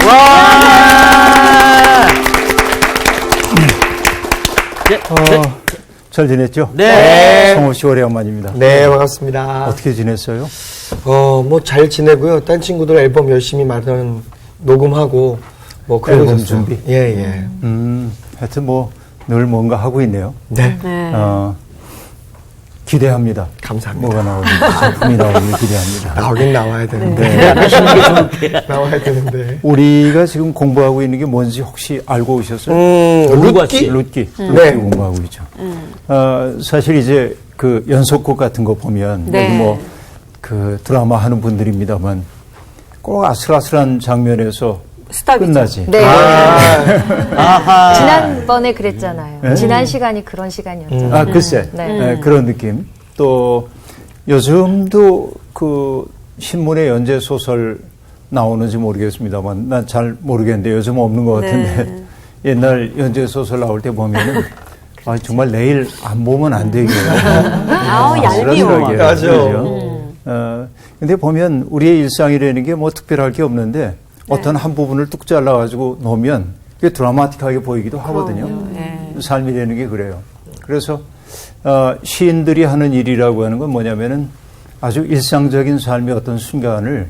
와! 잘 지냈죠? 네. 성호 씨 오래간만입니다. 네, 반갑습니다. 어떻게 지냈어요? 뭐 잘 지내고요. 딴 친구들 앨범 열심히 말하는 녹음하고 뭐 그러고 앨범 있었어요. 준비? 예. 하여튼 뭐 늘 뭔가 하고 있네요. 네. 기대합니다. 감사합니다. 뭐가 나오는지, 작품이 나오길 기대합니다. 나오긴 나와야 되는데. 나와야 되는데. 우리가 지금 공부하고 있는 게 뭔지 혹시 알고 오셨어요? 룻기? 룻기 네. 공부하고 있죠. 사실 이제 그 연속곡 같은 거 보면 네. 여기 뭐 그 드라마 하는 분들입니다만 꼭 아슬아슬한 장면에서 스탑이죠. 끝나지. 네. 아하. 지난번에 그랬잖아요. 네? 지난 시간이 그런 시간이었잖아요. 아, 글쎄. 네. 그런 느낌. 또 요즘도 그 신문에 연재 소설 나오는지 모르겠습니다만 난 잘 모르겠는데 요즘 없는 것 같은데 옛날 연재 소설 나올 때 보면은 아, 정말 내일 안 보면 안 되겠어요. 얄미워. 맞아. 근데 보면 우리의 일상이라는 게 뭐 특별할 게 없는데 어떤 한 부분을 뚝 잘라가지고 놓으면 그게 드라마틱하게 보이기도 하거든요. 삶이라는 게 그래요. 그래서 시인들이 하는 일이라고 하는 건 뭐냐면은 아주 일상적인 삶의 어떤 순간을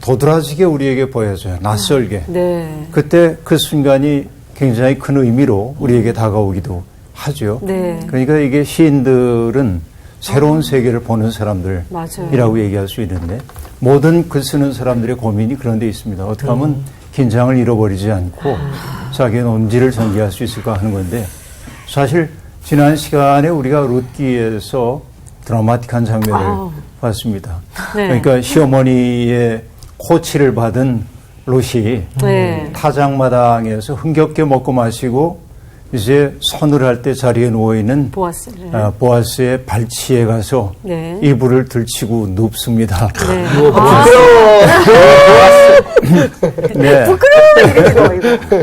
도드라지게 우리에게 보여줘요. 낯설게. 네. 그때 그 순간이 굉장히 큰 의미로 우리에게 다가오기도 하죠. 네. 그러니까 이게 시인들은 새로운 세계를 보는 사람들이라고 얘기할 수 있는데 모든 글 쓰는 사람들의 고민이 그런 데 있습니다. 어떻게 하면 긴장을 잃어버리지 않고 자기의 논지를 전개할 수 있을까 하는 건데 사실 지난 시간에 우리가 룻기에서 드라마틱한 장면을 봤습니다. 네. 그러니까 시어머니의 코치를 받은 룻이 타작마당에서 흥겹게 먹고 마시고 이제 서늘할 때 자리에 누워있는 보아스의 발치에 가서 이불을 들치고 눕습니다.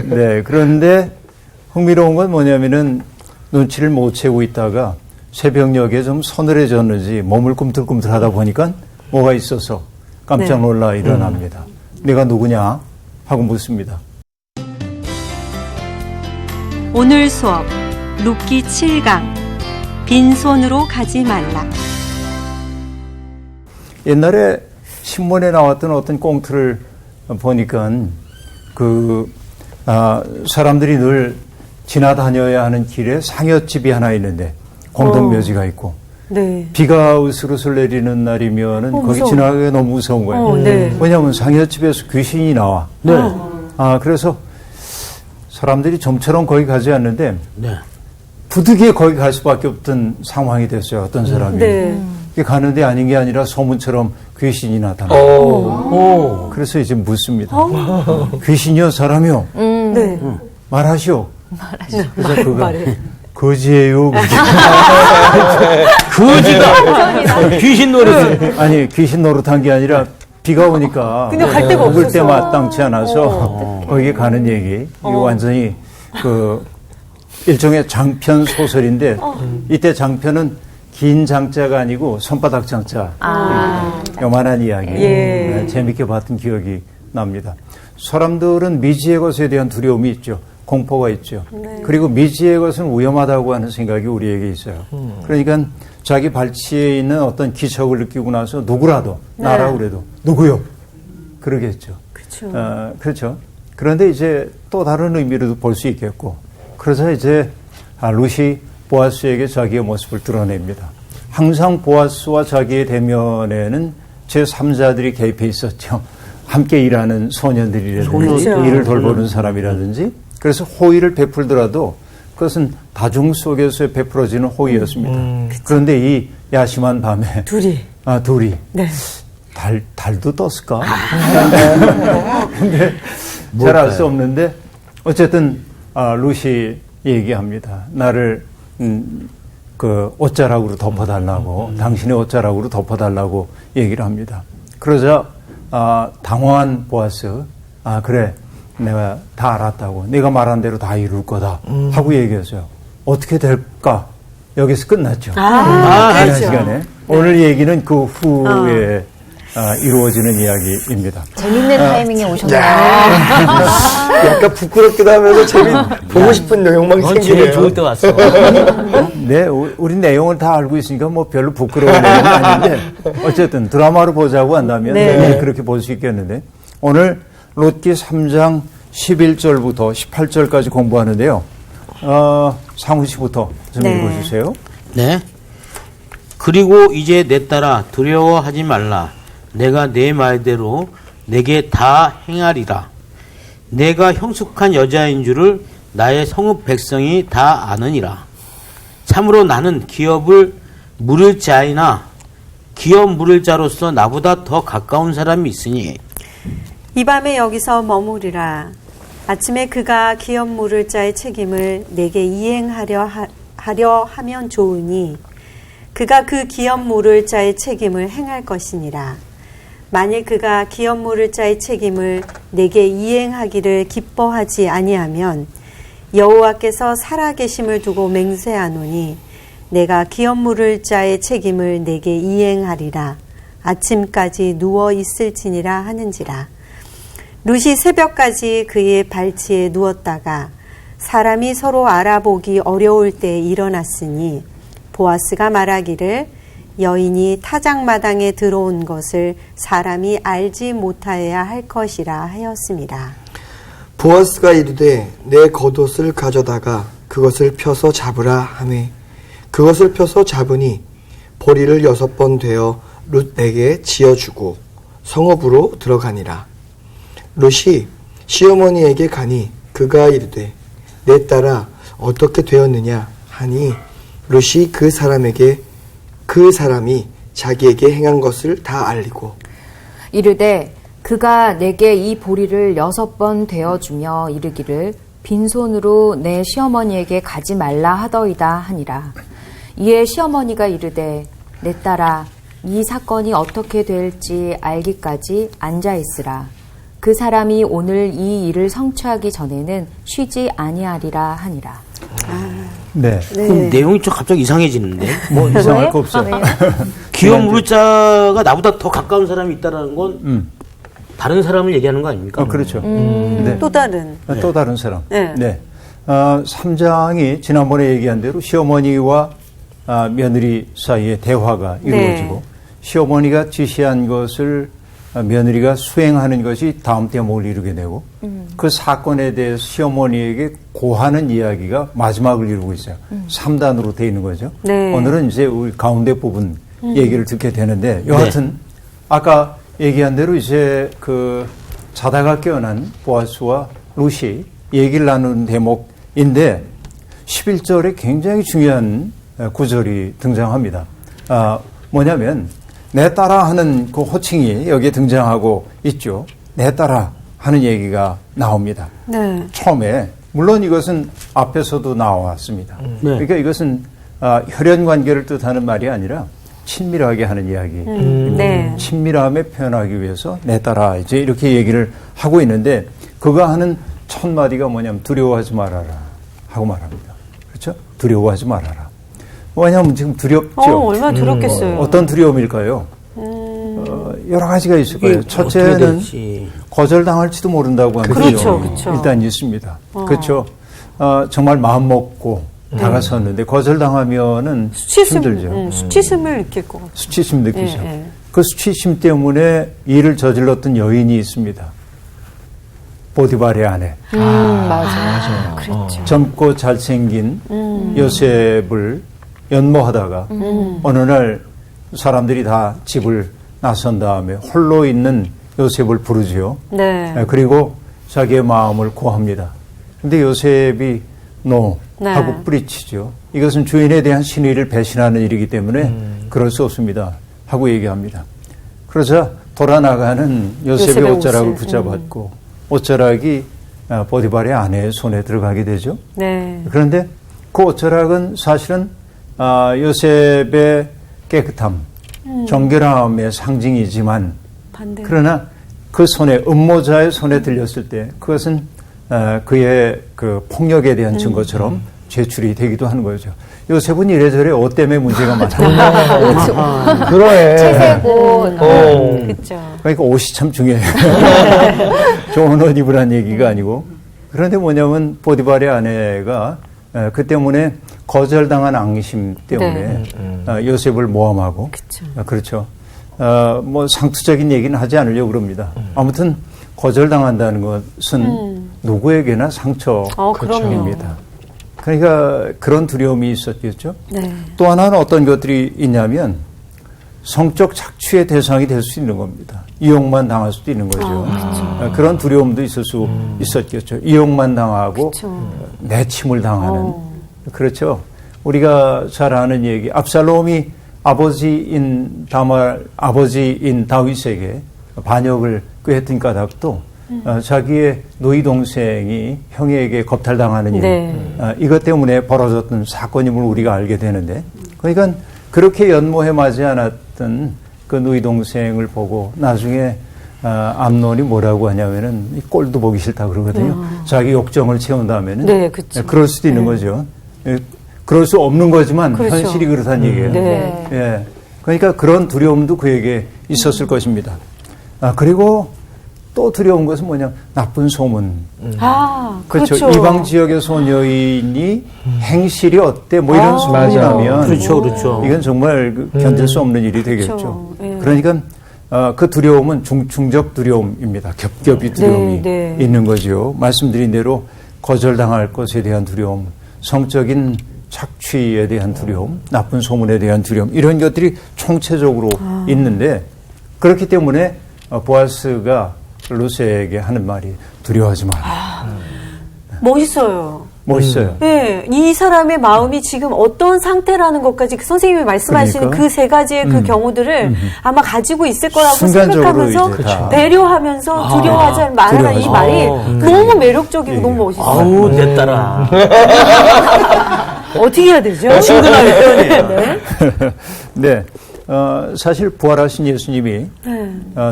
네, 그런데 흥미로운 건 뭐냐면은 눈치를 못 채고 있다가 새벽녘에 좀 서늘해졌는지 몸을 꿈틀꿈틀 하다 보니까 뭐가 있어서 깜짝 놀라 일어납니다. 내가 누구냐? 하고 묻습니다. 오늘 수업 룻기 7강 빈손으로 가지 말라. 옛날에 신문에 나왔던 어떤 꽁트를 보니까 사람들이 늘 지나다녀야 하는 길에 상여집이 하나 있는데 공동묘지가 있고 비가 으슬으슬 내리는 날이면은 거기 지나가기가 너무 무서운 거예요. 왜냐하면 상여집에서 귀신이 나와. 그래서 사람들이 좀처럼 거기 가지 않는데 부득이해 거기 갈 수밖에 없던 상황이 됐어요. 어떤 사람이. 가는데 아닌 게 아니라 소문처럼 귀신이 나타나요. 그래서 이제 묻습니다. 귀신이요 사람이요? 말하시오. 그래서 그가 거지예요. 거지가 귀신 노릇. 아니 귀신 노릇한 게 아니라 비가 오니까 갈 데가 먹을 때 마땅치 않아서 거기에 가는 얘기. 이거 완전히 그 일종의 장편 소설인데 이때 장편은 긴 장자가 아니고 손바닥 장자. 요만한 이야기. 네, 재밌게 봤던 기억이 납니다. 사람들은 미지의 것에 대한 두려움이 있죠. 공포가 있죠. 그리고 미지의 것은 위험하다고 하는 생각이 우리에게 있어요. 그러니까 자기 발치에 있는 어떤 기척을 느끼고 나서 누구라도 나라고 그래도 누구요? 그러겠죠. 그렇죠. 그런데 이제 또 다른 의미로도 볼 수 있겠고 그래서 이제 룻이 보아스에게 자기의 모습을 드러냅니다. 항상 보아스와 자기의 대면에는 제3자들이 개입해 있었죠. 함께 일하는 소년들이라든지 일을 돌보는 사람이라든지 그래서 호의를 베풀더라도 그것은 다중 속에서 베풀어지는 호의였습니다. 그런데 이 야심한 밤에 둘이 달도 떴을까? 근데 잘 알 수 없는데 어쨌든 룻이 얘기합니다. 나를 그 옷자락으로 덮어달라고 당신의 옷자락으로 덮어달라고 얘기를 합니다. 그러자 당황한 보아스 그래 내가 다 알았다고 네가 말한 대로 다 이룰 거다 하고 얘기했어요. 어떻게 될까? 여기서 끝났죠. 지난 시간에. 오늘 얘기는 그 후에 이루어지는 이야기입니다. 재밌는 타이밍에 오셨네요. 약간 부끄럽기도 하면서 보고 싶은 욕망이 넌 제일 생기네요. 좋을 때 왔어. 네, 우리 내용을 다 알고 있으니까 뭐 별로 부끄러운 내용은 아닌데 어쨌든 드라마로 보자고 한다면 네. 그렇게 볼 수 있겠는데 오늘 롯기 3장 11절부터 18절까지 공부하는데요. 상우 씨부터 좀 네. 읽어주세요. 네. 그리고 이제 내 딸아 두려워하지 말라. 내가 내 말대로 내게 다 행하리라. 내가 형숙한 여자인 줄을 나의 성읍 백성이 다 아느니라. 참으로 나는 기업을 물을 자이나 기업 물을 자로서 나보다 더 가까운 사람이 있으니 이 밤에 여기서 머무르라. 아침에 그가 기업 물을 자의 책임을 내게 이행하려 하면 좋으니 그가 그 기업 물을 자의 책임을 행할 것이니라. 만일 그가 기업 물을 자의 책임을 내게 이행하기를 기뻐하지 아니하면 여호와께서 살아계심을 두고 맹세하노니 내가 기업 물을 자의 책임을 내게 이행하리라. 아침까지 누워 있을지니라 하는지라. 룻이 새벽까지 그의 발치에 누웠다가 사람이 서로 알아보기 어려울 때에 일어났으니 보아스가 말하기를 여인이 타작마당에 들어온 것을 사람이 알지 못하여야 할 것이라 하였습니다. 보아스가 이르되 내 겉옷을 가져다가 그것을 펴서 잡으라 하매 그것을 펴서 잡으니 보리를 6번 되어 룻에게 지어주고 성읍으로 들어가니라. 룻이 시어머니에게 가니 그가 이르되 내 딸아 어떻게 되었느냐 하니 룻이 그 사람이 자기에게 행한 것을 다 알리고 이르되 그가 내게 이 보리를 6번 되어주며 이르기를 빈손으로 내 시어머니에게 가지 말라 하더이다 하니라. 이에 시어머니가 이르되 내 딸아 이 사건이 어떻게 될지 알기까지 앉아있으라. 그 사람이 오늘 이 일을 성취하기 전에는 쉬지 아니하리라 하니라. 네. 그럼 내용이 좀 갑자기 이상해지는데 뭐 이상할 왜요? 거 없어요. 왜요? 기업 물을 자가 나보다 더 가까운 사람이 있다는 건 다른 사람을 얘기하는 거 아닙니까? 그렇죠. 네. 또 다른. 또 다른 사람. 네. 3장이 지난번에 얘기한 대로 시어머니와 며느리 사이에 대화가 이루어지고 네. 시어머니가 지시한 것을 며느리가 수행하는 것이 다음 대목을 이루게 되고 그 사건에 대해서 시어머니에게 고하는 이야기가 마지막을 이루고 있어요. 3단으로 되어 있는 거죠. 네. 오늘은 이제 우리 가운데 부분 얘기를 듣게 되는데 여하튼 아까 얘기한 대로 이제 그 자다가 깨어난 보아스와 룻이 얘기를 나누는 대목인데 11절에 굉장히 중요한 구절이 등장합니다. 뭐냐면 내 딸아 하는 그 호칭이 여기에 등장하고 있죠. 내 딸아 하는 얘기가 나옵니다. 네. 처음에 물론 이것은 앞에서도 나왔습니다. 그러니까 이것은 혈연 관계를 뜻하는 말이 아니라 친밀하게 하는 이야기입니다. 네. 친밀함에 표현하기 위해서 내 딸아 이제 이렇게 얘기를 하고 있는데 그가 하는 첫 마디가 뭐냐면 두려워하지 말아라 하고 말합니다. 그렇죠? 두려워하지 말아라. 왜냐하면 지금 두렵죠. 얼마나 두렵겠어요. 어떤 두려움일까요? 여러 가지가 있을 거예요. 첫째는 거절당할지도 모른다고 하는 그렇죠, 두려움이 그렇죠. 일단 있습니다. 그렇죠. 정말 마음 먹고 다가섰는데 거절당하면은 힘들죠. 수치심을 느낄 것 같아요. 수치심 느끼죠. 네. 그 수치심 때문에 일을 저질렀던 여인이 있습니다. 보디발의 아내. 맞아요. 그렇죠. 젊고 잘생긴 요셉을 연모하다가 어느 날 사람들이 다 집을 나선 다음에 홀로 있는 요셉을 부르지요. 네. 그리고 자기의 마음을 고합니다. 근데 요셉이 노 네. 하고 뿌리치죠. 이것은 주인에 대한 신의를 배신하는 일이기 때문에 그럴 수 없습니다. 하고 얘기합니다. 그러자 돌아나가는 요셉의 옷자락을 붙잡았고 옷자락이 보디발의 아내의 손에 들어가게 되죠. 네. 그런데 그 옷자락은 사실은 요셉의 깨끗함, 정결함의 상징이지만 반대. 그러나 그 손에 음모자의 손에 들렸을 때 그것은 그의 그 폭력에 대한 증거처럼 제출이 되기도 하는 거죠. 요셉은 이래저래 옷 때문에 문제가 많아요. 그러네. 채세고 그렇죠. 그러니까 옷이 참 중요해요. 좋은 옷 입으란 얘기가 아니고. 그런데 뭐냐면 보디발의 아내가 그 때문에 거절당한 앙심 때문에 요셉을 모함하고 그렇죠. 뭐 상투적인 얘기는 하지 않으려고 그럽니다. 아무튼 거절당한다는 것은 누구에게나 상처입니다. 그러니까 그런 두려움이 있었겠죠. 네. 또 하나는 어떤 것들이 있냐면 성적 착취의 대상이 될 수 있는 겁니다. 이용만 당할 수도 있는 거죠. 그런 두려움도 있을 수 있었겠죠. 이용만 당하고 내침을 당하는. 그렇죠. 우리가 잘 아는 얘기. 압살롬이 아버지인 다윗에게 반역을 꾀했던 까닭도 자기의 노이 동생이 형에게 겁탈당하는 일, 네. 이것 때문에 벌어졌던 사건임을 우리가 알게 되는데, 그러니까 그렇게 연모해 마지 않았던 그 노이 동생을 보고 나중에 암논이 뭐라고 하냐면은 이 꼴도 보기 싫다 그러거든요. 자기 욕정을 채운 다음에는 네, 그쵸. 그럴 수도 있는 거죠. 그럴 수 없는 거지만 그렇죠. 현실이 그렇다는 얘기예요. 네. 예. 그러니까 그런 두려움도 그에게 있었을 것입니다. 그리고 또 두려운 것은 뭐냐? 나쁜 소문. 그렇죠. 그렇죠. 이방 지역에서 온 여인이 행실이 어때? 뭐 이런 소문이 맞아. 나면 그렇죠. 이건 정말 견딜 수 없는 일이 되겠죠. 그렇죠. 예. 그러니까 그 두려움은 중적 두려움입니다. 겹겹이 두려움이 네. 있는 거죠. 말씀드린 대로 거절당할 것에 대한 두려움, 성적인 착취에 대한 두려움, 나쁜 소문에 대한 두려움, 이런 것들이 총체적으로 있는데, 그렇기 때문에 보아스가 루세에게 하는 말이 두려워하지 마라. 멋있어요. 멋있어요. 네, 이 사람의 마음이 지금 어떤 상태라는 것까지 그 선생님이 말씀하시는 그러니까. 그 세 가지의 그 경우들을 아마 가지고 있을 거라고 순간적으로 생각하면서 이제 다. 배려하면서 두려워하지 말아라 이 두려워하지 말이 너무 매력적이고 예. 너무 멋있어요. 아우, 내 딸아. 어떻게 해야 되죠? 친근하게 표현해요. 네. 사실 부활하신 예수님이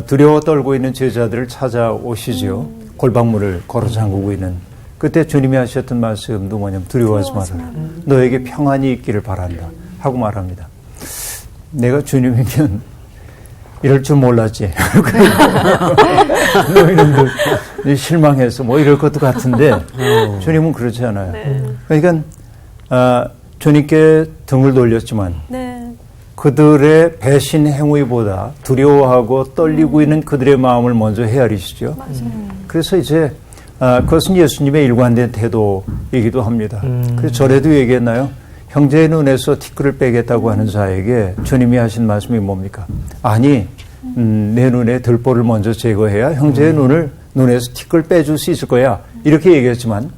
두려워 떨고 있는 제자들을 찾아오시죠. 골방문을 걸어 잠그고 있는. 그때 주님이 하셨던 말씀도 뭐냐면 두려워하지 말아라. 너에게 평안이 있기를 바란다 하고 말합니다. 내가 주님이면 이럴 줄 몰랐지. 너희는 실망해서 뭐 이럴 것도 같은데 주님은 그렇지 않아요. 그러니까 주님께 등을 돌렸지만 네. 그들의 배신 행위보다 두려워하고 떨리고 있는 그들의 마음을 먼저 헤아리시죠. 그래서 이제 그것은 예수님의 일관된 태도이기도 합니다. 그래서 전에도 얘기했나요? 형제의 눈에서 티끌을 빼겠다고 하는 자에게 주님이 하신 말씀이 뭡니까? 아니, 내 눈에 들보를 먼저 제거해야 형제의 눈에서 티끌 빼줄 수 있을 거야. 이렇게 얘기했지만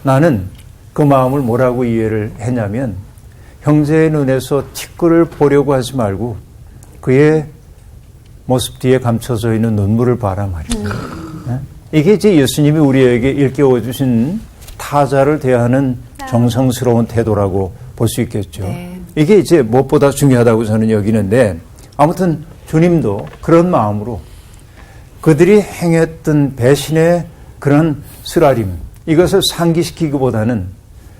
나는 그 마음을 뭐라고 이해를 했냐면 형제의 눈에서 티끌을 보려고 하지 말고 그의 모습 뒤에 감춰져 있는 눈물을 봐라 말입니다. 이게 이제 예수님이 우리에게 일깨워 주신 타자를 대하는 정성스러운 태도라고 볼 수 있겠죠. 네. 이게 이제 무엇보다 중요하다고 저는 여기는데, 아무튼 주님도 그런 마음으로 그들이 행했던 배신의 그런 쓰라림, 이것을 상기시키기보다는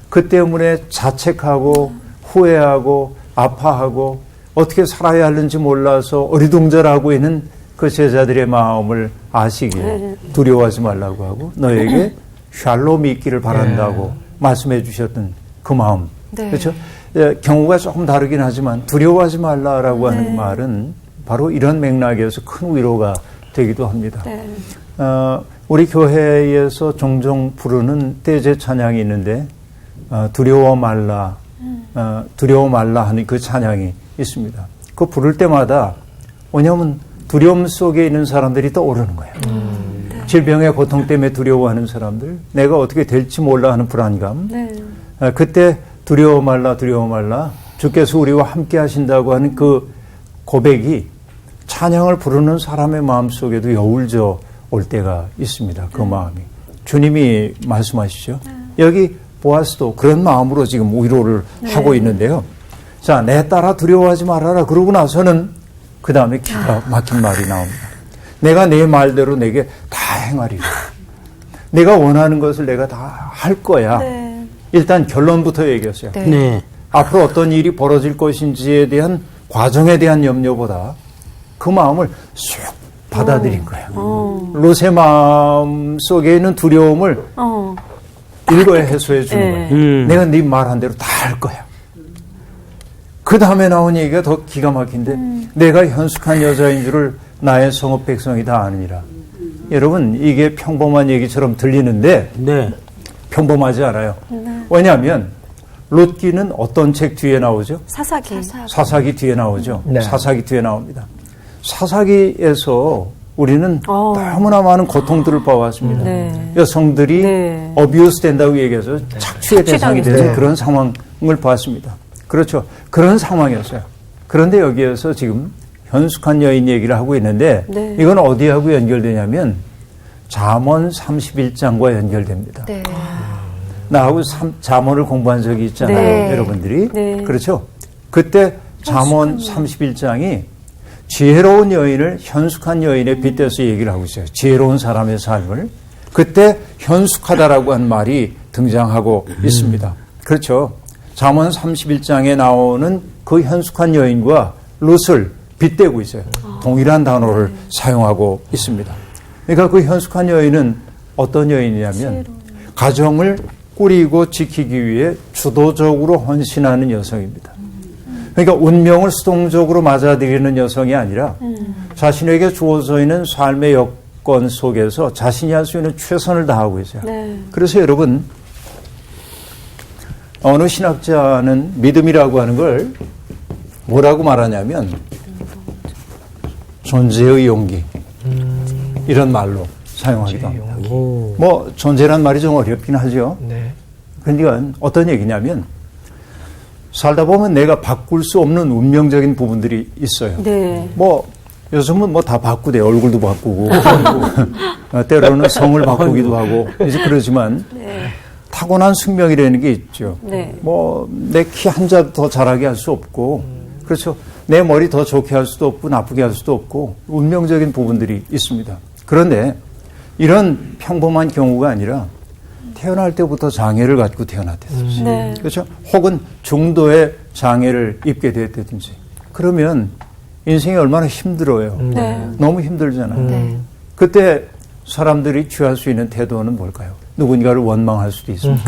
그 때문에 자책하고 후회하고 아파하고 어떻게 살아야 하는지 몰라서 어리둥절하고 있는 그 제자들의 마음을 아시기에 두려워하지 말라고 하고 너에게 샬롬이 있기를 바란다고 말씀해 주셨던 그 마음. 네. 그렇죠? 경우가 조금 다르긴 하지만 두려워하지 말라라고 하는 말은 바로 이런 맥락에서 큰 위로가 되기도 합니다. 네. 우리 교회에서 종종 부르는 떼제 찬양이 있는데 두려워 말라 하는 그 찬양이 있습니다. 그 부를 때마다 뭐냐면 두려움 속에 있는 사람들이 떠오르는 거예요. 질병의 고통 때문에 두려워하는 사람들, 내가 어떻게 될지 몰라 하는 불안감. 그때 두려워 말라 주께서 우리와 함께 하신다고 하는 그 고백이 찬양을 부르는 사람의 마음속에도 여울져 올 때가 있습니다. 그 마음이. 주님이 말씀하시죠. 여기 보아스도 그런 마음으로 지금 위로를 하고 있는데요. 자, 내 딸아 두려워하지 말아라. 그러고 나서는 그 다음에 기가 막힌 말이 나옵니다. 내가 내 말대로 내게 다 행하리라. 내가 원하는 것을 내가 다 할 거야. 일단 결론부터 얘기했어요. 네. 네. 앞으로 어떤 일이 벌어질 것인지에 대한 과정에 대한 염려보다 그 마음을 쑥 받아들인 거예요. 롯의 마음 속에 있는 두려움을 일거에 해소해 주는 네. 거예요. 내가 네 말한 대로 다 할 거야. 그 다음에 나온 얘기가 더 기가 막힌데 내가 현숙한 여자인 줄을 나의 성읍 백성이 다 아느니라. 여러분 이게 평범한 얘기처럼 들리는데 네. 평범하지 않아요. 왜냐하면 롯기는 어떤 책 뒤에 나오죠? 사사기. 사사기 뒤에 나오죠. 네. 사사기 뒤에 나옵니다. 사사기에서 우리는 너무나 많은 고통들을 봐왔습니다. 네. 여성들이 네. 어뷰스 된다고 얘기해서 착취의 대상이 되는 네. 그런 상황을 봤습니다. 그렇죠. 그런 상황이었어요. 그런데 여기에서 지금 현숙한 여인 얘기를 하고 있는데 네. 이건 어디하고 연결되냐면 잠언 31장과 연결됩니다. 네. 나하고 잠언을 공부한 적이 있잖아요. 네. 여러분들이. 네. 그렇죠. 그때 잠언 31장이 지혜로운 여인을 현숙한 여인에 빗대서 얘기를 하고 있어요. 지혜로운 사람의 삶을. 그때 현숙하다라고 한 말이 등장하고 있습니다. 그렇죠. 잠언 31장에 나오는 그 현숙한 여인과 롯을 빗대고 있어요. 동일한 단어를 사용하고 있습니다. 그러니까 그 현숙한 여인은 어떤 여인이냐면 가정을 꾸리고 지키기 위해 주도적으로 헌신하는 여성입니다. 그러니까 운명을 수동적으로 맞아들이는 여성이 아니라 자신에게 주어져 있는 삶의 여건 속에서 자신이 할 수 있는 최선을 다하고 있어요. 네. 그래서 여러분 어느 신학자는 믿음이라고 하는 걸 뭐라고 말하냐면 존재의 용기 이런 말로 사용하기도 합니다. 뭐 존재란 말이 좀 어렵긴 하죠. 네. 그러니까 어떤 얘기냐면 살다 보면 내가 바꿀 수 없는 운명적인 부분들이 있어요. 네. 뭐 요즘은 뭐 다 바꾸대. 얼굴도 바꾸고 때로는 성을 바꾸기도 하고 이제 그러지만 타고난 숙명이라는 게 있죠. 네. 뭐 내 키 한 자 더 자라게 할 수 없고 그렇죠. 내 머리 더 좋게 할 수도 없고 나쁘게 할 수도 없고 운명적인 부분들이 있습니다. 그런데 이런 평범한 경우가 아니라 태어날 때부터 장애를 갖고 태어났다든지 네. 그렇죠? 혹은 중도의 장애를 입게 됐다든지 그러면 인생이 얼마나 힘들어요. 네. 너무 힘들잖아요. 네. 그때 사람들이 취할 수 있는 태도는 뭘까요? 누군가를 원망할 수도 있습니다.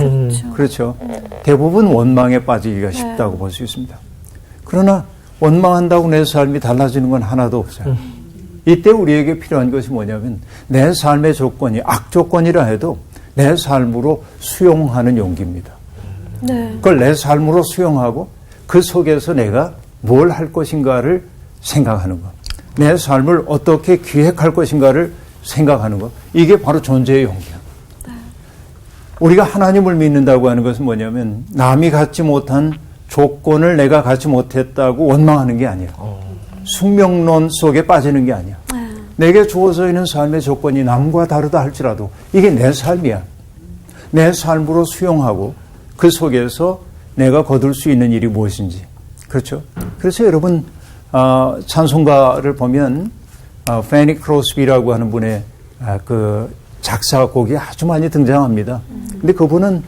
그렇죠. 대부분 원망에 빠지기가 쉽다고 볼 수 있습니다. 그러나 원망한다고 내 삶이 달라지는 건 하나도 없어요. 이때 우리에게 필요한 것이 뭐냐면 내 삶의 조건이 악조건이라 해도 내 삶으로 수용하는 용기입니다. 네. 그걸 내 삶으로 수용하고 그 속에서 내가 뭘 할 것인가를 생각하는 것. 내 삶을 어떻게 기획할 것인가를 생각하는 것. 이게 바로 존재의 용기야. 우리가 하나님을 믿는다고 하는 것은 뭐냐면 남이 갖지 못한 조건을 내가 갖지 못했다고 원망하는 게 아니야. 숙명론 속에 빠지는 게 아니야. 내게 주어져 있는 삶의 조건이 남과 다르다 할지라도 이게 내 삶이야. 내 삶으로 수용하고 그 속에서 내가 거둘 수 있는 일이 무엇인지. 그렇죠. 그래서 여러분 찬송가를 보면 페니 크로스비라고 하는 분의 그 작사곡이 아주 많이 등장합니다. 근데 그분은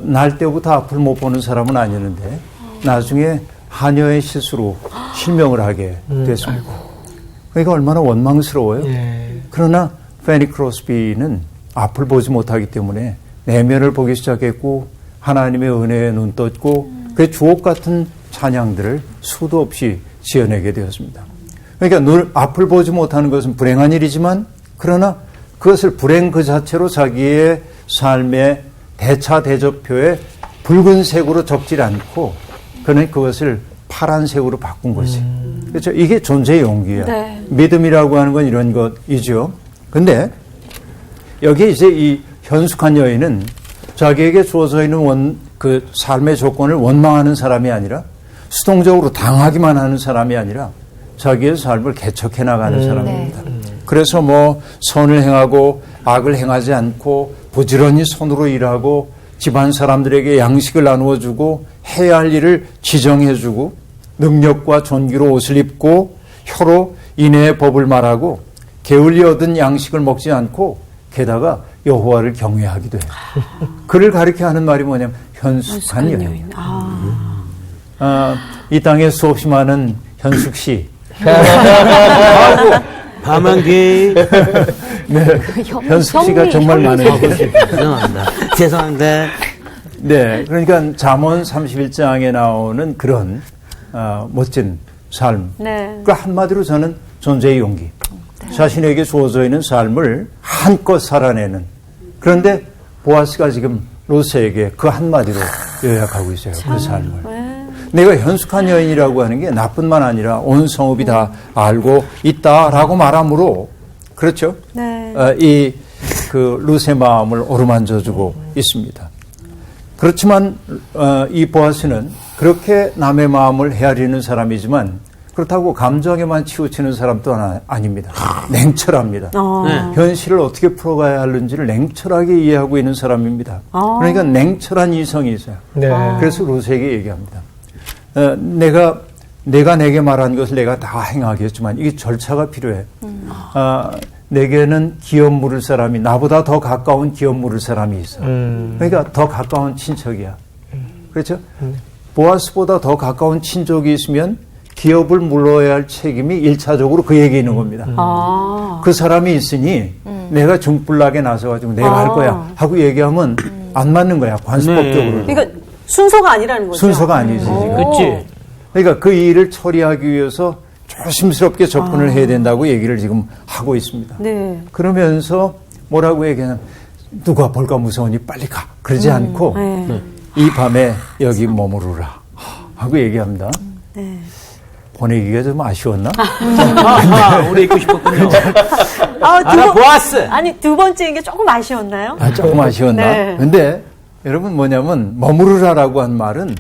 날 때부터 앞을 못 보는 사람은 아니었는데 나중에 하녀의 시수로 실명을 하게 됐습니다. 그러니까 얼마나 원망스러워요. 예. 그러나 페니 크로스비는 앞을 보지 못하기 때문에 내면을 보기 시작했고 하나님의 은혜에 눈 떴고 그 주옥 같은 찬양들을 수도 없이 지어내게 되었습니다. 그러니까 앞을 보지 못하는 것은 불행한 일이지만 그러나 그것을 불행 그 자체로 자기의 삶의 대차 대조표에 붉은색으로 적지 않고 그는 그것을 파란색으로 바꾼 거지. 그렇죠? 이게 존재의 용기야. 네. 믿음이라고 하는 건 이런 것이죠. 근데 여기 이제 이 현숙한 여인은 자기에게 주어져 있는 그 삶의 조건을 원망하는 사람이 아니라 수동적으로 당하기만 하는 사람이 아니라 자기의 삶을 개척해 나가는 사람입니다. 그래서 뭐 선을 행하고 악을 행하지 않고 부지런히 손으로 일하고 집안 사람들에게 양식을 나누어 주고 해야 할 일을 지정해 주고 능력과 존귀로 옷을 입고 혀로 인애의 법을 말하고 게을리 얻은 양식을 먹지 않고 게다가 여호와를 경외하기도 해요. 그를 가리켜 하는 말이 뭐냐면 현숙한 여인. 이 땅에 수없이 많은 현숙 씨. 밤한개 현숙 씨가 정말 많은데. 죄송합니다. 네, 그러니까 잠언 31장에 나오는 그런 멋진 삶. 네. 그러니까 한마디로 저는 존재의 용기. 자신에게 주어져 있는 삶을 한껏 살아내는. 그런데 보아스가 지금 루스에게 그 한마디로 요약하고 있어요. 그 삶을. 내가 현숙한 여인이라고 하는 게 나뿐만 아니라 온 성읍이 다 알고 있다라고 말하므로 그렇죠. 네. 이 그 루스의 마음을 어루만져주고 있습니다. 그렇지만 이 보아스는 그렇게 남의 마음을 헤아리는 사람이지만 그렇다고 감정에만 치우치는 사람도 아닙니다. 냉철합니다. 네. 현실을 어떻게 풀어가야 하는지를 냉철하게 이해하고 있는 사람입니다. 그러니까 냉철한 이성이 있어요. 네. 그래서 루스에게 얘기합니다. 내가 내게 말한 것을 내가 다 행하겠지만 이게 절차가 필요해. 내게는 기업 물을 사람이 나보다 더 가까운 기업 물을 사람이 있어. 그러니까 더 가까운 친척이야. 그렇죠? 보아스보다 더 가까운 친족이 있으면 기업을 물어야 할 책임이 1차적으로 그에게 있는 겁니다. 그 사람이 있으니 내가 중불나게 나서가지고 내가 할 거야 하고 얘기하면 안 맞는 거야. 관습법적으로. 그러니까 순서가 아니라는 거죠. 순서가 아니지. 그렇지. 그러니까 그 일을 처리하기 위해서 조심스럽게 접근을 해야 된다고 얘기를 지금 하고 있습니다. 네. 그러면서 뭐라고 얘기하냐면 누가 볼까 무서우니 빨리 가. 그러지 않고 네. 이 밤에 여기 머무르라 하고 얘기합니다. 네. 보내기가 좀 아쉬웠나? 오래 있고 싶었군요. 보아스. 아니, 두 번째인 게 조금 아쉬웠나요? 조금 아쉬웠나? 네. 근데 여러분 뭐냐면 머무르라라고 한 말은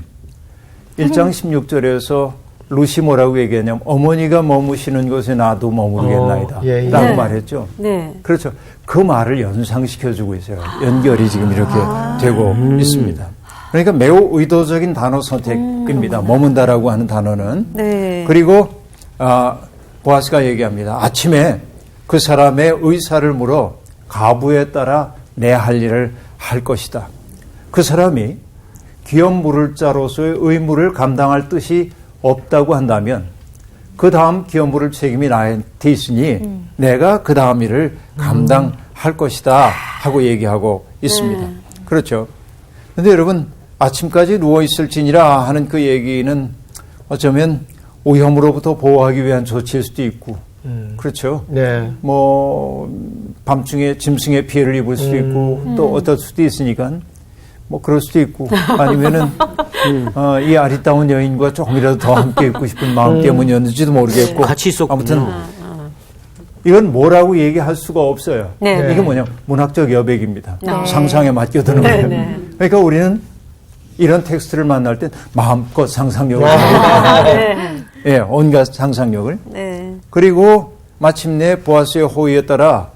1장 16절에서 루시 뭐라고 얘기하냐면 어머니가 머무시는 곳에 나도 머무르겠나이다 예, 예. 라고 네. 말했죠. 네. 그렇죠. 그 말을 연상시켜주고 있어요. 연결이 지금 이렇게 되고 있습니다. 그러니까 매우 의도적인 단어 선택입니다. 머문다라고 하는 단어는. 네. 그리고 보아스가 얘기합니다. 아침에 그 사람의 의사를 물어 가부에 따라 내 할 일을 할 것이다. 그 사람이 기업 물을 자로서의 의무를 감당할 뜻이 없다고 한다면 그 다음 기업 물을 책임이 나한테 있으니 내가 그 다음 일을 감당할 것이다 하고 얘기하고 있습니다. 그렇죠. 그런데 여러분 아침까지 누워있을지니라 하는 그 얘기는 어쩌면 오염으로부터 보호하기 위한 조치일 수도 있고 그렇죠. 네. 뭐 밤중에 짐승의 피해를 입을 수도 있고 또 어떨 수도 있으니까 뭐 그럴 수도 있고 아니면은 이 아리따운 여인과 조금이라도 더 함께 있고 싶은 마음 때문이었는지도 모르겠고 같이 있었군요. 아무튼 이건 뭐라고 얘기할 수가 없어요. 네. 이게 뭐냐 문학적 여백입니다. 네. 상상에 맡겨드는 네, 거예요. 네. 그러니까 우리는 이런 텍스트를 만날 때 마음껏 상상력을 네. 예, 온갖 상상력을 네. 그리고 마침내 보아스의 호의에 따라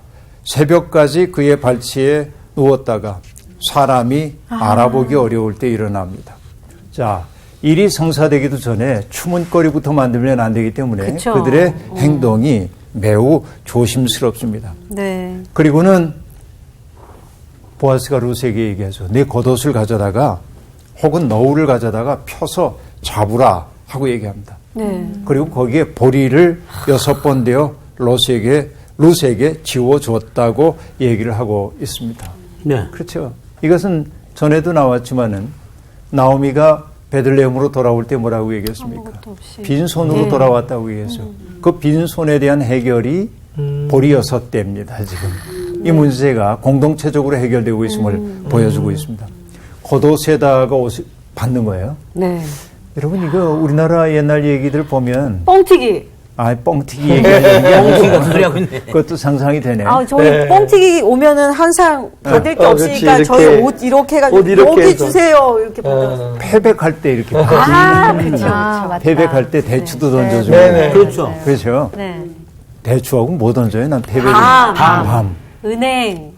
새벽까지 그의 발치에 누웠다가 사람이 알아보기 어려울 때 일어납니다. 자, 일이 성사되기도 전에 추문거리부터 만들면 안 되기 때문에 그쵸. 그들의 행동이 매우 조심스럽습니다. 네. 그리고는 보아스가 루스에게 얘기하죠. 네 겉옷을 가져다가 혹은 너울을 가져다가 펴서 잡으라 하고 얘기합니다. 네. 그리고 거기에 보리를 6번 되어 루스에게 지워줬다고 얘기를 하고 있습니다. 네. 그렇죠. 이것은 전에도 나왔지만은 나오미가 베들레헴으로 돌아올 때 뭐라고 얘기했습니까? 아무것도 없이. 빈손으로 네. 돌아왔다고 얘기했어요. 그 빈손에 대한 해결이 보리 6대입니다. 지금 이 문제가 공동체적으로 해결되고 있음을 보여주고 있습니다. 겉옷에다가 옷을 받는 거예요. 네. 여러분 이거 우리나라 옛날 얘기들 보면 뻥튀기. 뻥튀기 얘기하는 게 뻥튀기가 소리 하고 있네. 그것도 상상이 되네. 저희 네. 뻥튀기 오면은 항상 받을 게 없으니까 그렇지, 저희 이렇게. 옷 이렇게 해가지고 옷 이렇게 여기 해서. 주세요. 이렇게 받았어요. 패백할 때 이렇게 그렇죠. 맞다. 패백할 때 대추도 던져주고 네네. 그렇죠. 그렇죠. 네. 대추하고 뭐 던져요? 난 패백을 밤. 은행.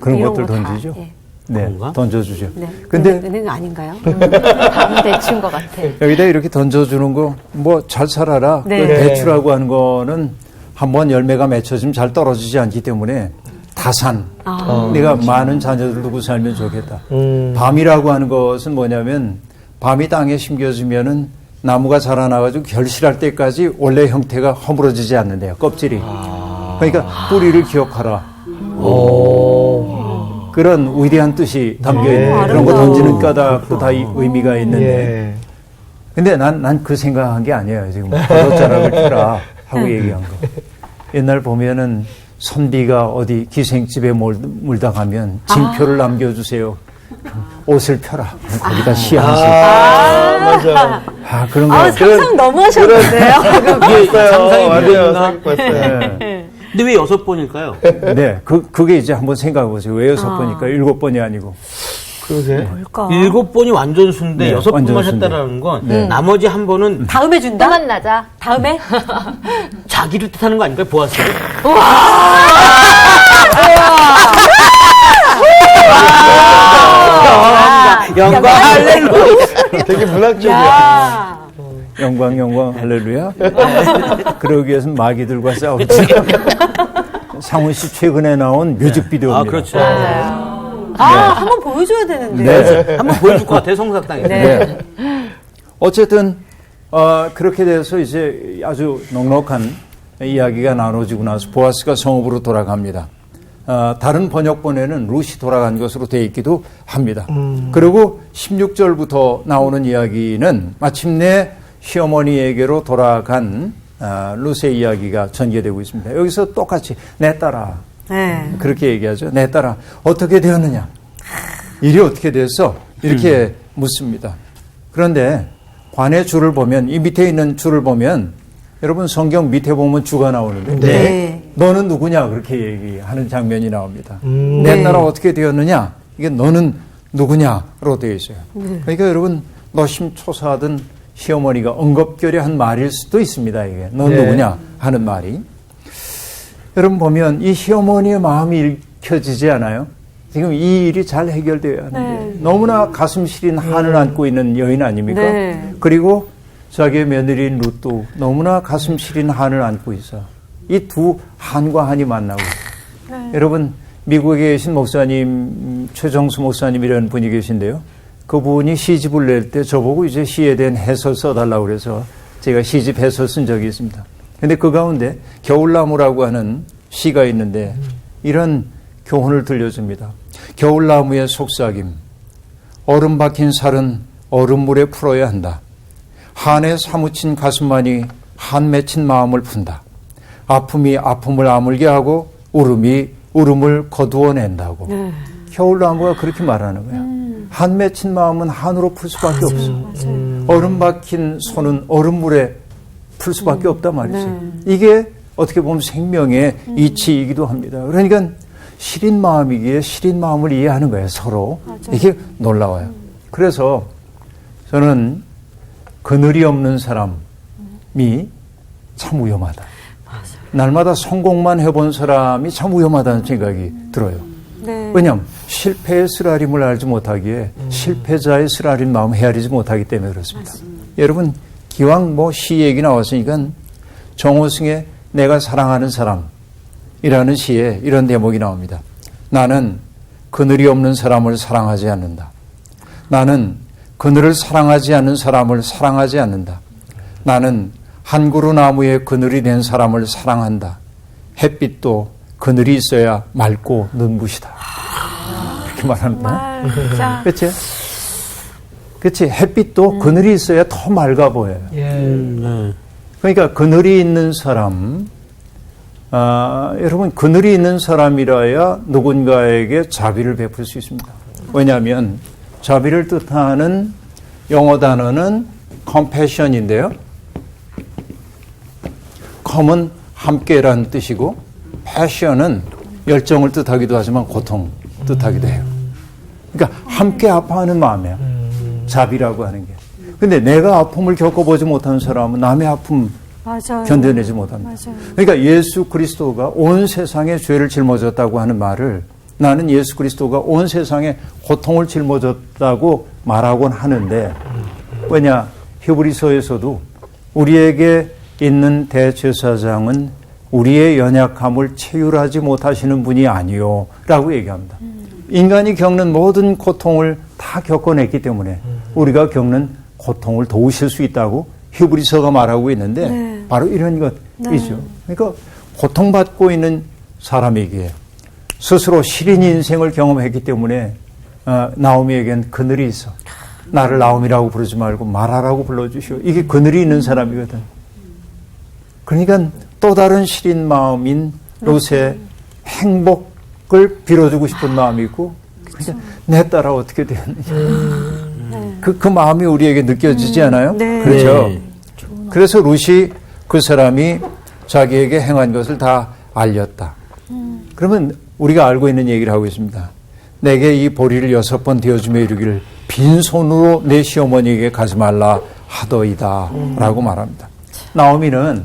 그런 이런 것들 거 다. 던지죠. 예. 네, 그런가? 던져주죠. 네. 근데 은행 아닌가요? 밤 대추인 것 같아. 여기다 이렇게 던져주는 거 뭐 잘 살아라. 네. 그 대추라고 하는 거는 한번 열매가 맺혀지면 잘 떨어지지 않기 때문에 다 가산. 내가 많은 자녀들 두고 살면 좋겠다. 밤이라고 하는 것은 뭐냐면 밤이 땅에 심겨지면은 나무가 자라나가지고 결실할 때까지 원래 형태가 허물어지지 않는데요. 껍질이. 그러니까 뿌리를 기억하라. 그런 위대한 뜻이 담겨있는 그런 거 던지는 까닭도 다 의미가 있는데 근데 난 그 생각한 게 아니에요. 지금 버섯자락을 펴라 하고 얘기한 거. 옛날 보면은 선비가 어디 기생집에 물다 가면 징표를 남겨주세요. 옷을 펴라. 거기다 시향하세요. 맞아. 그런 거. 상상 너무 하셨는데요. 이게 상상이 맞아요. 되는가? 네. 근데 왜 6번일까요? 네. 그게 이제 한번 생각해 보세요. 왜 6번일까? 7번이 아니고. 그러게. 뭘까? 7번이 완전 순데 네, 6번만 완전 순대. 했다라는 건 나머지 한 번은 다음에 준다? 또 만나자. 다음에? 자기를 뜻하는 거 아닐까요? 보았어요? 영광 할렐루야. 되게 문학적이야. 야. 영광 할렐루야. 그러기 위해서는 마귀들과 싸우지. 상훈 씨 최근에 나온 뮤직비디오입니다. 아, 그렇죠. 한번 보여줘야 되는데. 네. 한번 보여줄 것 같아요, 성사당에서. 네. 어쨌든 그렇게 돼서 이제 아주 넉넉한 이야기가 나눠지고 나서 보아스가 성읍으로 돌아갑니다. 다른 번역본에는 룻이 돌아간 것으로 되어 있기도 합니다. 그리고 16절부터 나오는 이야기는 마침내 시어머니에게로 돌아간 룻의 이야기가 전개되고 있습니다. 여기서 똑같이 내 딸아 네. 그렇게 얘기하죠. 내 딸아 어떻게 되었느냐? 일이 어떻게 됐어? 이렇게 묻습니다. 그런데 관의 줄을 보면 이 밑에 있는 줄을 보면 여러분 성경 밑에 보면 주가 나오는데 네. 너는 누구냐 그렇게 얘기하는 장면이 나옵니다. 내 네. 딸아 어떻게 되었느냐? 이게 너는 누구냐로 되어 있어요. 그러니까 여러분 노심초사하던 시어머니가 엉겁결에한 말일 수도 있습니다. 이게 넌 누구냐 하는 말이. 여러분 보면 이 시어머니의 마음이 읽혀지지 않아요? 지금 이 일이 잘 해결되어야 하는데 너무나 가슴 시린 한을 안고 있는 여인 아닙니까? 네. 그리고 자기의 며느리인 룻도 너무나 가슴 시린 한을 안고 있어. 이 두 한과 한이 만나고. 여러분 미국에 계신 목사님 최정수 목사님이라는 분이 계신데요. 그분이 시집을 낼 때 저보고 이제 시에 대한 해설 써달라고 그래서 제가 시집 해설 쓴 적이 있습니다. 근데 그 가운데 겨울나무라고 하는 시가 있는데 이런 교훈을 들려줍니다. 겨울나무의 속삭임. 얼음 박힌 살은 얼음물에 풀어야 한다. 한에 사무친 가슴만이 한 맺힌 마음을 푼다. 아픔이 아픔을 아물게 하고 울음이 울음을 거두어낸다고. 겨울나무가 그렇게 말하는 거야. 한 맺힌 마음은 한으로 풀 수밖에 없어. 얼음 박힌 손은 얼음물에 풀 수밖에 없단 말이죠. 이게 어떻게 보면 생명의 이치이기도 합니다. 그러니까 시린 마음이기에 시린 마음을 이해하는 거예요, 서로. 이게 놀라워요. 그래서 저는 그늘이 없는 사람이 참 위험하다. 날마다 성공만 해본 사람이 참 위험하다는 생각이 들어요. 네. 왜냐하면 실패의 쓰라림을 알지 못하기에 실패자의 쓰라린 마음 헤아리지 못하기 때문에 그렇습니다. 여러분 기왕 뭐 시 얘기 나왔으니까 정호승의 내가 사랑하는 사람이라는 시에 이런 대목이 나옵니다. 나는 그늘이 없는 사람을 사랑하지 않는다. 나는 그늘을 사랑하지 않는 사람을 사랑하지 않는다. 나는 한 그루 나무에 그늘이 된 사람을 사랑한다. 햇빛도 그늘이 있어야 맑고 눈부시다. 이렇게 말하는 거야. 그렇지? 그렇지? 햇빛도 그늘이 있어야 더 맑아 보여요. 그러니까 그늘이 있는 사람, 여러분 그늘이 있는 사람이라야 누군가에게 자비를 베풀 수 있습니다. 왜냐하면 자비를 뜻하는 영어 단어는 compassion인데요. com은 함께라는 뜻이고 passion은 열정을 뜻하기도 하지만 고통 뜻하기도 해요. 그러니까 함께 아파하는 마음이에요. 자비라고 하는 게. 근데 내가 아픔을 겪어보지 못하는 사람은 남의 아픔 맞아요. 견뎌내지 못합니다. 맞아요. 그러니까 예수 그리스도가 온 세상에 죄를 짊어졌다고 하는 말을 나는 예수 그리스도가 온 세상에 고통을 짊어졌다고 말하곤 하는데 왜냐 히브리서에서도 우리에게 있는 대제사장은 우리의 연약함을 체휼하지 못하시는 분이 아니요 라고 얘기합니다. 인간이 겪는 모든 고통을 다 겪어냈기 때문에 우리가 겪는 고통을 도우실 수 있다고 히브리서가 말하고 있는데 바로 이런 것이죠. 그러니까 고통받고 있는 사람에게 스스로 시린 인생을 경험했기 때문에 나오미에겐 그늘이 있어. 나를 나오미라고 부르지 말고 마라라고 불러주시오. 이게 그늘이 있는 사람이거든. 그러니까 또 다른 시린 마음인 롯의 행복을 빌어주고 싶은 마음이 있고 그러니까 내 딸아 어떻게 되었느냐. 그 마음이 우리에게 느껴지지 않아요? 네. 그렇죠. 네. 그래서 롯이 그 사람이 자기에게 행한 것을 다 알렸다. 그러면 우리가 알고 있는 얘기를 하고 있습니다. 내게 이 보리를 6번 되어주며 이르기를 빈손으로 내 시어머니에게 가지 말라 하더이다 라고 말합니다. 나오미는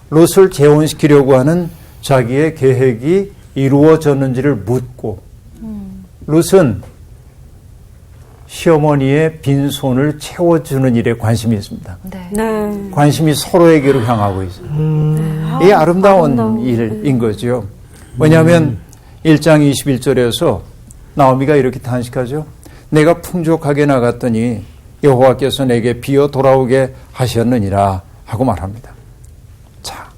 롯을 재혼시키려고 하는 자기의 계획이 이루어졌는지를 묻고 롯은 시어머니의 빈손을 채워주는 일에 관심이 있습니다. 네. 관심이 서로에게로 향하고 있어요. 이게 아름다운 일인 거죠. 왜냐하면 1장 21절에서 나오미가 이렇게 탄식하죠. 내가 풍족하게 나갔더니 여호와께서 내게 비어 돌아오게 하셨느니라 하고 말합니다. 자,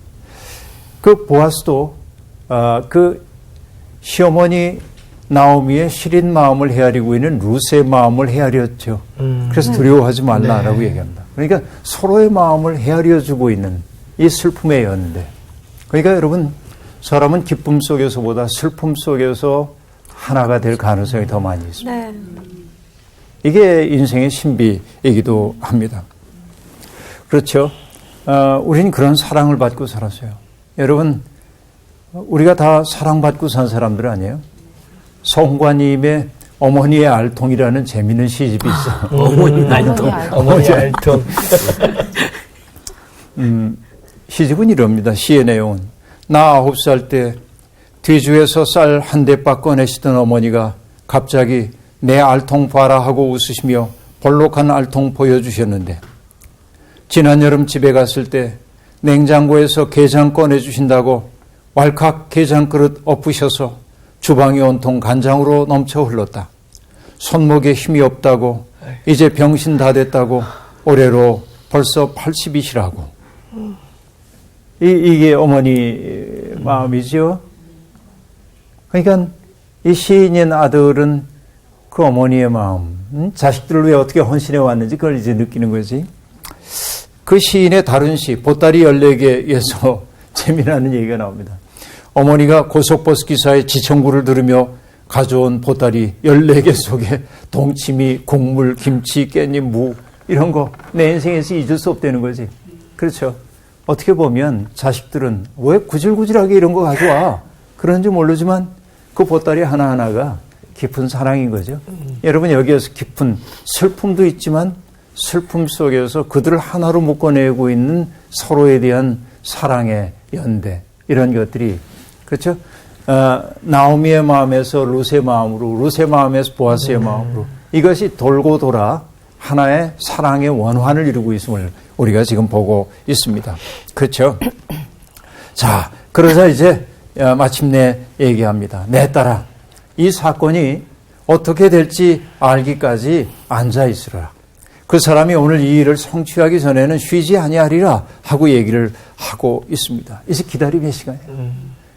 그 보아스도 그 시어머니 나오미의 시린 마음을 헤아리고 있는 룻의 마음을 헤아렸죠. 그래서 두려워하지 말라라고 얘기합니다. 그러니까 서로의 마음을 헤아려주고 있는 이 슬픔의 연대. 그러니까 여러분 사람은 기쁨 속에서보다 슬픔 속에서 하나가 될 가능성이 더 많이 있습니다. 네. 이게 인생의 신비이기도 합니다. 그렇죠. 우리는 그런 사랑을 받고 살았어요. 여러분 우리가 다 사랑받고 산 사람들 아니에요? 성관님의 어머니의 알통이라는 재미있는 시집이 있어요. 어머니 알통. 어머니 알통. 시집은 이럽니다. 시의 내용은 나 9살 때 뒤주에서 쌀 한 대박 꺼내시던 어머니가 갑자기 내 알통 봐라 하고 웃으시며 볼록한 알통 보여주셨는데 지난 여름 집에 갔을 때 냉장고에서 게장 꺼내주신다고 왈칵 게장 그릇 엎으셔서 주방이 온통 간장으로 넘쳐 흘렀다. 손목에 힘이 없다고 이제 병신 다 됐다고 올해로 벌써 80이시라고. 이게 어머니 마음이죠. 그러니까 이 시인인 아들은 그 어머니의 마음, 자식들을 위해 어떻게 헌신해 왔는지 그걸 이제 느끼는 거지. 그 시인의 다른 시 보따리 14개에서 재미나는 얘기가 나옵니다. 어머니가 고속버스 기사의 지청구를 들으며 가져온 보따리 14개 속에 동치미, 국물, 김치, 깻잎, 무 이런 거 내 인생에서 잊을 수 없다는 거지. 그렇죠. 어떻게 보면 자식들은 왜 구질구질하게 이런 거 가져와? 그런지 모르지만 그 보따리 하나하나가 깊은 사랑인 거죠. 여러분 여기에서 깊은 슬픔도 있지만 슬픔 속에서 그들을 하나로 묶어내고 있는 서로에 대한 사랑의 연대 이런 것들이 그렇죠. 나오미의 마음에서 룻의 마음으로 룻의 마음에서 보아스의 마음으로 이것이 돌고 돌아 하나의 사랑의 원환을 이루고 있음을 우리가 지금 보고 있습니다. 그렇죠. 자, 그러자 이제 마침내 얘기합니다. 내 딸아, 이 사건이 어떻게 될지 알기까지 앉아 있으라. 그 사람이 오늘 이 일을 성취하기 전에는 쉬지 아니하리라 하고 얘기를 하고 있습니다. 이제 기다림의 시간이에요.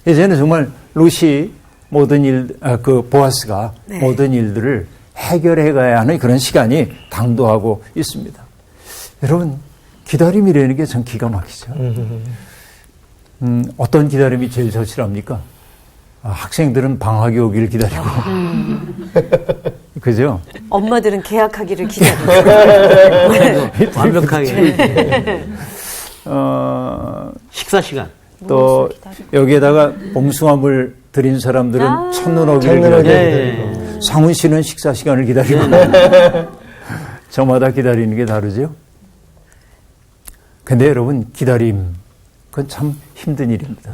이제는 정말 룻이 모든 일, 그 보아스가 모든 일들을 해결해 가야 하는 그런 시간이 당도하고 있습니다. 여러분, 기다림이라는 게 전 기가 막히죠. 어떤 기다림이 제일 절실합니까? 학생들은 방학이 오기를 기다리고. 그죠? 엄마들은 계약하기를 기다리고. 완벽하게. 식사 시간. 또 여기에다가 봉숭아물 드린 사람들은 첫눈 오기를 기다리고. 네. 상훈 씨는 식사 시간을 기다리고. 저마다 기다리는 게 다르죠. 근데 여러분 기다림 그건 참 힘든 일입니다.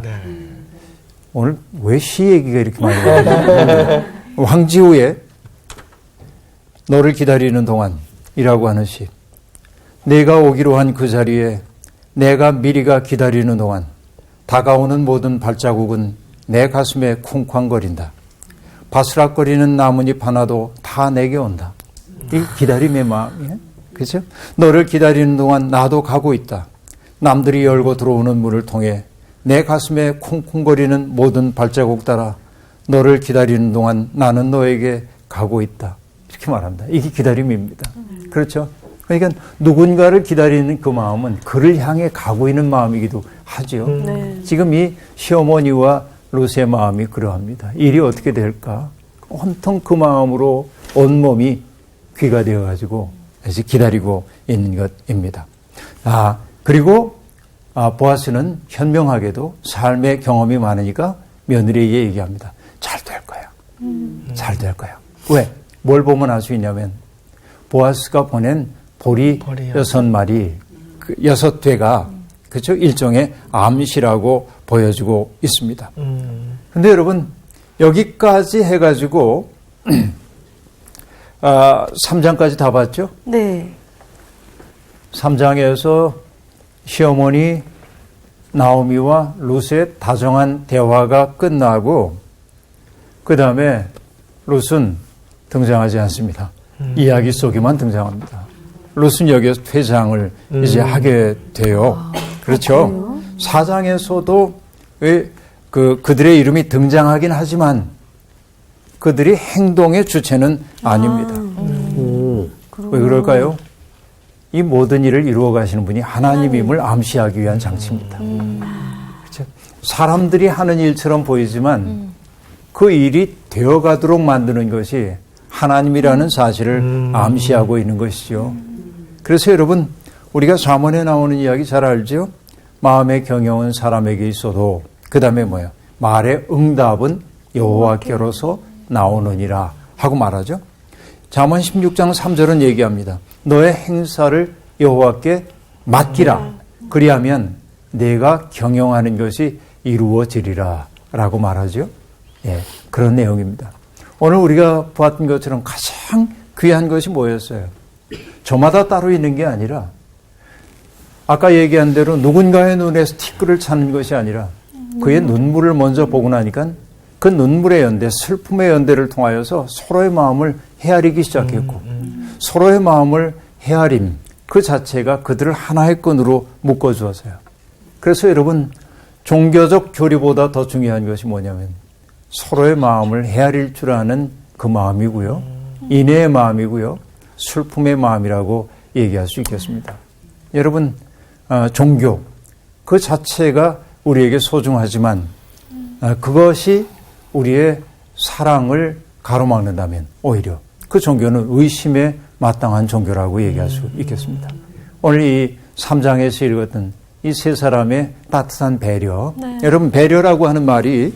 오늘 왜 시 얘기가 이렇게 많이 나오죠? 황지우의 너를 기다리는 동안이라고 하는 시. 내가 오기로 한 그 자리에 내가 미리가 기다리는 동안 다가오는 모든 발자국은 내 가슴에 쿵쾅거린다. 바스락거리는 나뭇잎 하나도 다 내게 온다. 이 기다림의 마음이에요. 그렇죠? 너를 기다리는 동안 나도 가고 있다. 남들이 열고 들어오는 문을 통해 내 가슴에 쿵쿵거리는 모든 발자국 따라 너를 기다리는 동안 나는 너에게 가고 있다. 이렇게 말합니다. 이게 기다림입니다. 그렇죠? 그러니까 누군가를 기다리는 그 마음은 그를 향해 가고 있는 마음이기도 하죠. 네. 지금 이 시어머니와 룻의 마음이 그러합니다. 일이 어떻게 될까? 온통 그 마음으로 온몸이 귀가 되어가지고 기다리고 있는 것입니다. 그리고 보아스는 현명하게도 삶의 경험이 많으니까 며느리에게 얘기합니다. 잘 될 거야. 잘 될 거야. 왜? 뭘 보면 알 수 있냐면 보아스가 보낸 보리 6마리, 6회가 그렇죠? 일종의 암시라고 보여주고 있습니다. 근데 여러분 여기까지 해가지고 3장까지 다 봤죠? 네. 3장에서 시어머니 나오미와 룻의 다정한 대화가 끝나고 그 다음에 룻은 등장하지 않습니다. 이야기 속에만 등장합니다. 룻은 여기서 퇴장을 이제 하게 돼요. 그렇죠? 4장에서도 그들의 이름이 등장하긴 하지만 그들이 행동의 주체는 아닙니다. 왜 그럴까요? 이 모든 일을 이루어 가시는 분이 하나님임을 암시하기 위한 장치입니다. 그렇죠? 사람들이 하는 일처럼 보이지만 그 일이 되어가도록 만드는 것이 하나님이라는 사실을 암시하고 있는 것이죠. 그래서 여러분 우리가 잠언에 나오는 이야기 잘 알죠? 마음의 경영은 사람에게 있어도 그 다음에 뭐예요? 말의 응답은 여호와께로서 나오느니라 하고 말하죠. 잠언 16장 3절은 얘기합니다. 너의 행사를 여호와께 맡기라. 그리하면 내가 경영하는 것이 이루어지리라 라고 말하죠. 예, 그런 내용입니다. 오늘 우리가 보았던 것처럼 가장 귀한 것이 뭐였어요? 저마다 따로 있는 게 아니라 아까 얘기한 대로 누군가의 눈에 스티커를 찾는 것이 아니라 그의 눈물을 먼저 보고 나니까 그 눈물의 연대, 슬픔의 연대를 통하여서 서로의 마음을 헤아리기 시작했고 서로의 마음을 헤아림 그 자체가 그들을 하나의 끈으로 묶어주었어요. 그래서 여러분 종교적 교리보다 더 중요한 것이 뭐냐면 서로의 마음을 헤아릴 줄 아는 그 마음이고요. 인애의 마음이고요. 슬픔의 마음이라고 얘기할 수 있겠습니다. 여러분 종교 그 자체가 우리에게 소중하지만 그것이 우리의 사랑을 가로막는다면 오히려 그 종교는 의심에 마땅한 종교라고 얘기할 수 있겠습니다. 오늘 이 3장에서 읽었던 이 세 사람의 따뜻한 배려. 네. 여러분 배려라고 하는 말이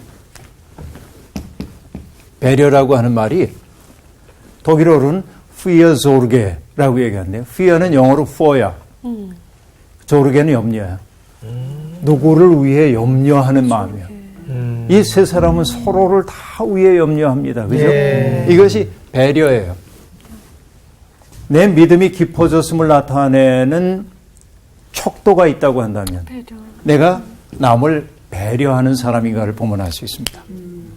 독일어로는 Fürsorge라고 얘기하는데요. Für는 영어로 for야. 조르게는 염려야. 누구를 위해 염려하는 마음이야. 이 세 사람은 서로를 다 위해 염려합니다. 그죠? 예. 이것이 배려예요. 내 믿음이 깊어졌음을 나타내는 척도가 있다고 한다면 내가 남을 배려하는 사람인가를 보면 알 수 있습니다.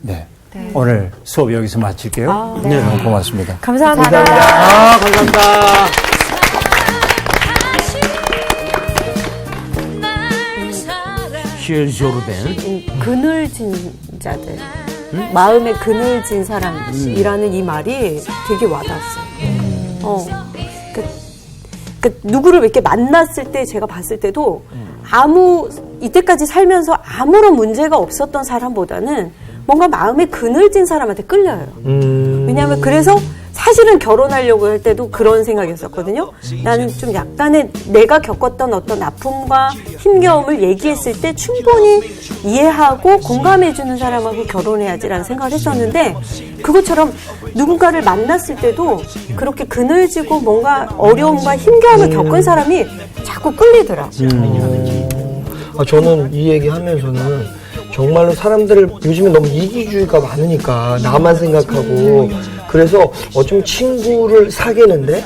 네. 네. 오늘 수업 여기서 마칠게요. 네. 너무 고맙습니다. 감사합니다. 감사합니다. 슈르벤 그늘진 자들, 마음에 그늘진 사람이라는 이 말이 되게 와닿았어요. 누구를 이렇게 만났을 때 제가 봤을 때도 이때까지 살면서 아무런 문제가 없었던 사람보다는 뭔가 마음에 그늘진 사람한테 끌려요. 왜냐하면 그래서 사실은 결혼하려고 할 때도 그런 생각이었었거든요. 나는 좀 약간의 내가 겪었던 어떤 아픔과 힘겨움을 얘기했을 때 충분히 이해하고 공감해주는 사람하고 결혼해야지라는 생각을 했었는데 그것처럼 누군가를 만났을 때도 그렇게 그늘지고 뭔가 어려움과 힘겨움을 겪은 사람이 자꾸 끌리더라고요. 저는 이 얘기 하면서는 정말로 사람들을 요즘에 너무 이기주의가 많으니까 나만 생각하고 그래서 어쩜 친구를 사귀는데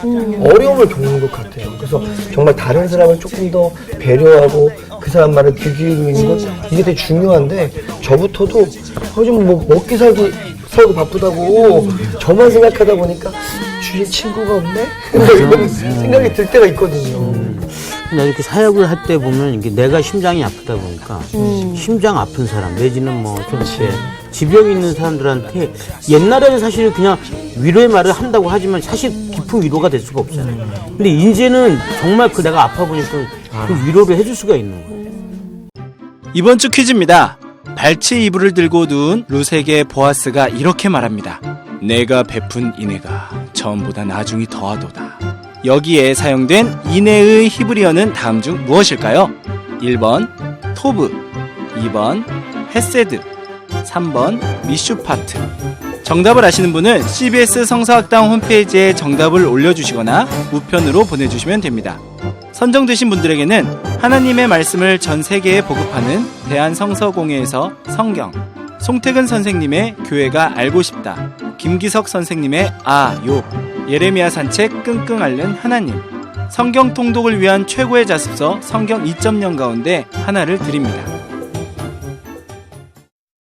어려움을 겪는 것 같아요. 그래서 정말 다른 사람을 조금 더 배려하고 그 사람 말을 귀 기울이는 건 이게 되게 중요한데 저부터도 요즘 뭐 먹기 살고 바쁘다고 저만 생각하다 보니까 주위에 친구가 없네? 이런 생각이 들 때가 있거든요. 나 이렇게 사역을 할 때 보면 이게 내가 심장이 아프다 보니까 심장 아픈 사람 내지는 뭐 좀 지병이 있는 사람들한테 옛날에는 사실 그냥 위로의 말을 한다고 하지만 사실 깊은 위로가 될 수가 없잖아요. 근데 이제는 정말 그 내가 아파 보니까 그 위로를 해줄 수가 있는 거예요. 이번 주 퀴즈입니다. 발치 이불을 들고 누운 룻에게 보아스가 이렇게 말합니다. 내가 베푼 인애가 처음보다 나중이 더하도다. 여기에 사용된 인애의 히브리어는 다음 중 무엇일까요? 1번 토브, 2번 헤세드, 3번 미슈파트. 정답을 아시는 분은 CBS 성서학당 홈페이지에 정답을 올려주시거나 우편으로 보내주시면 됩니다. 선정되신 분들에게는 하나님의 말씀을 전 세계에 보급하는 대한성서공회에서 성경, 송태근 선생님의 교회가 알고 싶다, 김기석 선생님의 요, 예레미야 산책 끙끙 앓는 하나님, 성경 통독을 위한 최고의 자습서 성경 2.0 가운데 하나를 드립니다.